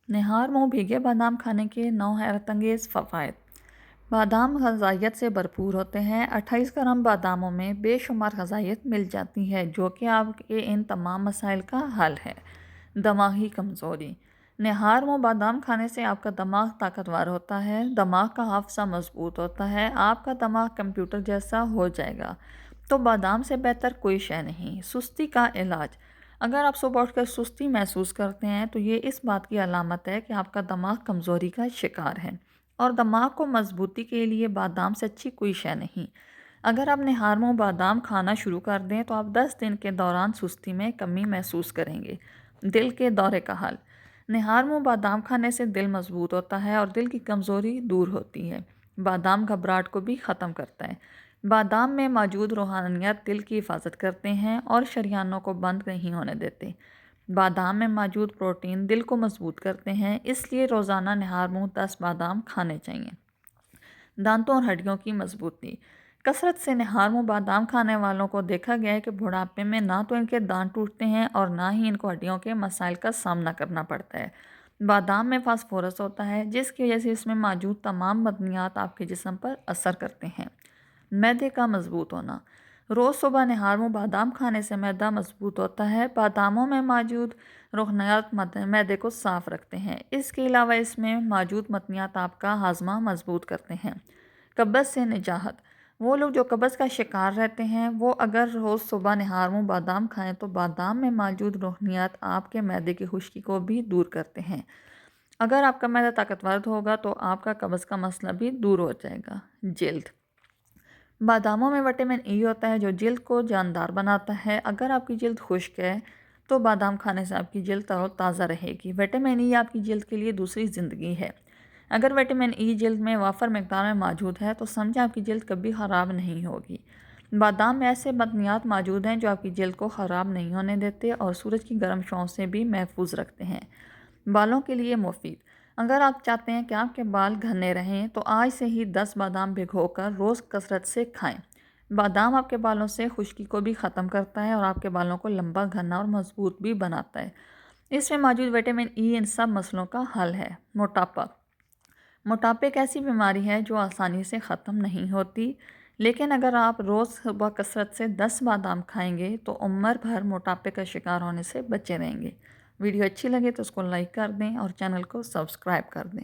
نہار منہ بھیگے بادام کھانے کے 9 حیرت انگیز فوائد۔ بادام غذائیت سے بھرپور ہوتے ہیں۔ 28 گرام باداموں میں بے شمار غذائیت مل جاتی ہے جو کہ آپ کے ان تمام مسائل کا حل ہے۔ دماغی کمزوری۔ نہار منہ بادام کھانے سے آپ کا دماغ طاقتور ہوتا ہے، دماغ کا حافظہ مضبوط ہوتا ہے، آپ کا دماغ کمپیوٹر جیسا ہو جائے گا۔ تو بادام سے بہتر کوئی شے نہیں۔ سستی کا علاج۔ اگر آپ صبح اٹھ کر سستی محسوس کرتے ہیں تو یہ اس بات کی علامت ہے کہ آپ کا دماغ کمزوری کا شکار ہے، اور دماغ کو مضبوطی کے لیے بادام سے اچھی کوئی شے نہیں۔ اگر آپ نہار منہ بادام کھانا شروع کر دیں تو آپ 10 دن کے دوران سستی میں کمی محسوس کریں گے۔ دل کے دورے کا حل۔ نہار منہ بادام کھانے سے دل مضبوط ہوتا ہے اور دل کی کمزوری دور ہوتی ہے۔ بادام گھبراہٹ کو بھی ختم کرتا ہے۔ بادام میں موجود روحانیت دل کی حفاظت کرتے ہیں اور شریانوں کو بند نہیں ہونے دیتے۔ بادام میں موجود پروٹین دل کو مضبوط کرتے ہیں، اس لیے روزانہ نہار منہ 10 بادام کھانے چاہیے۔ دانتوں اور ہڈیوں کی مضبوطی۔ کثرت سے نہار منہ بادام کھانے والوں کو دیکھا گیا ہے کہ بڑھاپے میں نہ تو ان کے دانت ٹوٹتے ہیں اور نہ ہی ان کو ہڈیوں کے مسائل کا سامنا کرنا پڑتا ہے۔ بادام میں فاسفورس ہوتا ہے جس کی وجہ سے اس میں موجود تمام معدنیات آپ کے جسم پر اثر کرتے ہیں۔ معدے کا مضبوط ہونا۔ روز صبح نہار منہ بادام کھانے سے معدہ مضبوط ہوتا ہے۔ باداموں میں موجود روحانیات معدے کو صاف رکھتے ہیں۔ اس کے علاوہ اس میں موجود معدنیات آپ کا ہاضمہ مضبوط کرتے ہیں۔ قبض سے نجات۔ وہ لوگ جو قبض کا شکار رہتے ہیں وہ اگر روز صبح نہار منہ بادام کھائیں تو بادام میں موجود روحانیات آپ کے معدے کی خشکی کو بھی دور کرتے ہیں۔ اگر آپ کا معدہ طاقتور ہوگا تو آپ کا قبض کا مسئلہ بھی دور ہو جائے گا۔ جلد۔ باداموں میں وٹامن ای ہوتا ہے جو جلد کو جاندار بناتا ہے۔ اگر آپ کی جلد خشک ہے تو بادام کھانے سے آپ کی جلد تر و تازہ رہے گی۔ وٹامن ای آپ کی جلد کے لیے دوسری زندگی ہے۔ اگر وٹامن ای جلد میں وافر مقدار میں موجود ہے تو سمجھیں آپ کی جلد کبھی خراب نہیں ہوگی۔ بادام میں ایسے معدنیات موجود ہیں جو آپ کی جلد کو خراب نہیں ہونے دیتے اور سورج کی گرم شعاؤں سے بھی محفوظ رکھتے ہیں۔ بالوں کے لیے مفید۔ اگر آپ چاہتے ہیں کہ آپ کے بال گھنے رہیں تو آج سے ہی 10 بادام بھگو کر روز کثرت سے کھائیں۔ بادام آپ کے بالوں سے خشکی کو بھی ختم کرتا ہے اور آپ کے بالوں کو لمبا، گھنا اور مضبوط بھی بناتا ہے۔ اس میں موجود وٹامن ای ان سب مسئلوں کا حل ہے۔ موٹاپا۔ موٹاپا ایک ایسی بیماری ہے جو آسانی سے ختم نہیں ہوتی، لیکن اگر آپ روز صبح کثرت سے 10 بادام کھائیں گے تو عمر بھر موٹاپے کا شکار ہونے سے بچے رہیں گے۔ ویڈیو اچھی لگے تو اس کو لائک کر دیں اور چینل کو سبسکرائب کر دیں۔